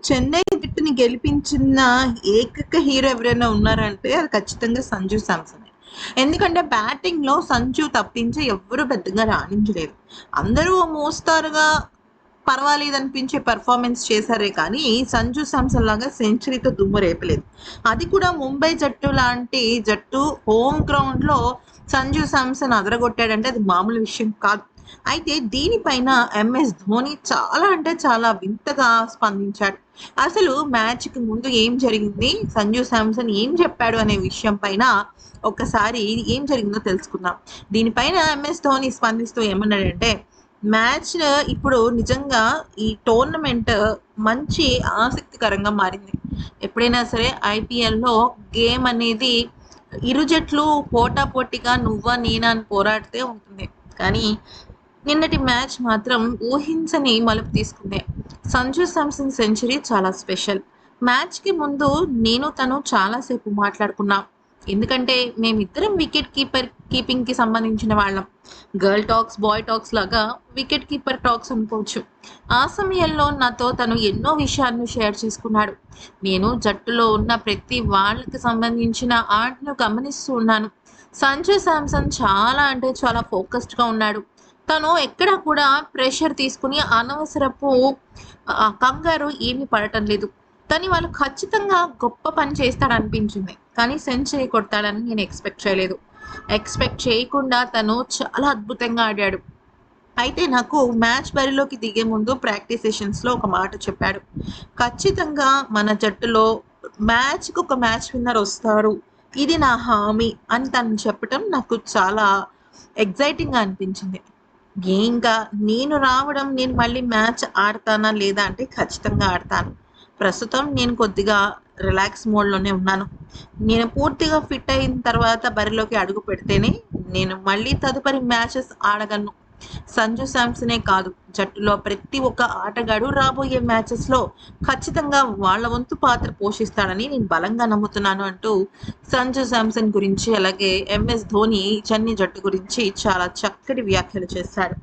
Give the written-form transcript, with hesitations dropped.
చెన్నై జట్టుని గెలిపించిన ఏకైక హీరో ఎవరైనా ఉన్నారంటే అది ఖచ్చితంగా సంజు శాంసన్. ఎందుకంటే బ్యాటింగ్‌లో సంజు తప్పించి ఎవ్వరు పెద్దగా రాణించలేదు. అందరూ ఓ మోస్తరుగా పర్వాలేదనిపించే పెర్ఫార్మన్స్ చేశారే కానీ, సంజు శాంసన్ లాగా సెంచరీతో దుమ్ము రేపలేదు. అది కూడా ముంబై జట్టు లాంటి జట్టు హోమ్ గ్రౌండ్‌లో సంజు శాంసన్ అదరగొట్టాడంటే అది మామూలు విషయం కాదు. అయితే దీనిపైన ఎంఎస్ ధోని చాలా అంటే చాలా వింతగా స్పందించాడు. అసలు మ్యాచ్‌కి ముందు ఏం జరిగింది? సంజు శాంసన్ ఏం చెప్పాడు అనే విషయం పైన ఒక్కసారి ఏం జరిగిందో తెలుసుకుందాం. దీనిపైన ఎంఎస్ ధోని స్పందిస్తూ ఏమన్నాడంటే, మ్యాచ్ ఇప్పుడు నిజంగా ఈ టోర్నమెంట్ మంచి ఆసక్తికరంగా మారింది. ఎప్పుడైనా సరే ఐపీఎల్‌లో గేమ్ అనేది ఇరు జట్లు పోటాపోటీగా నువ్వా నేనా అని పోరాడితే ఉంటుంది. కానీ నిన్నటి మ్యాచ్ మాత్రం ఊహించని మలుపు తీసుకుంది. సంజు శాంసన్ సెంచరీ చాలా స్పెషల్. మ్యాచ్‌కి ముందు నేను తను చాలా సేపు మాట్లాడుకున్నాం. ఎందుకంటే మేమిద్దరం కీపింగ్‌కి సంబంధించిన వాళ్ళం. గర్ల్ టాక్స్, బాయ్ టాక్స్ లాగా వికెట్ కీపర్ టాక్స్ అనుకోవచ్చు. ఆ సమయంలో నాతో తను ఎన్నో విషయాలను షేర్ చేసుకున్నాడు. నేను జట్టులో ఉన్న ప్రతి వాళ్ళకి సంబంధించిన ఆటను గమనిస్తూ ఉన్నాను. సంజు శాంసన్ చాలా అంటే చాలా ఫోకస్డ్‌గా ఉన్నాడు. తను ఎక్కడ కూడా ప్రెషర్ తీసుకుని అనవసరపు కంగారు ఏమీ పడటం లేదు. కానీ వాళ్ళు ఖచ్చితంగా గొప్ప పని చేస్తాడనిపించింది. కానీ సెంచరీ కొడతాడని నేను ఎక్స్‌పెక్ట్ చేయలేదు. ఎక్స్‌పెక్ట్ చేయకుండా తను చాలా అద్భుతంగా ఆడాడు. అయితే నాకు మ్యాచ్ బరిలోకి దిగే ముందు ప్రాక్టీస్ సెషన్స్‌లో ఒక మాట చెప్పాడు. ఖచ్చితంగా మన జట్టులో మ్యాచ్‌కి ఒక మ్యాచ్ విన్నర్ వస్తారు. ఇది నా హామీ అని తను చెప్పటం నాకు చాలా ఎక్సైటింగ్‌గా అనిపించింది. ఇంకా నేను మళ్ళీ మ్యాచ్ ఆడతానా లేదా అంటే ఖచ్చితంగా ఆడతాను. ప్రస్తుతం నేను కొద్దిగా రిలాక్స్ మోడ్‌లోనే ఉన్నాను. నేను పూర్తిగా ఫిట్ అయిన తర్వాత బరిలోకి అడుగు పెడితేనే నేను మళ్ళీ తదుపరి మ్యాచెస్ ఆడగలను. సంజు శాంసనే కాదు, జట్టులో ప్రతి ఒక్క ఆటగాడు రాబోయే మ్యాచెస్‌లో ఖచ్చితంగా వాళ్ళ వంతు పాత్ర పోషిస్తాడని నేను బలంగా నమ్ముతున్నాను అంటూ సంజు శాంసన్ గురించి, అలాగే ఎంఎస్ ధోని చెన్నై జట్టు గురించి చాలా చక్కటి వ్యాఖ్యలు చేశాడు.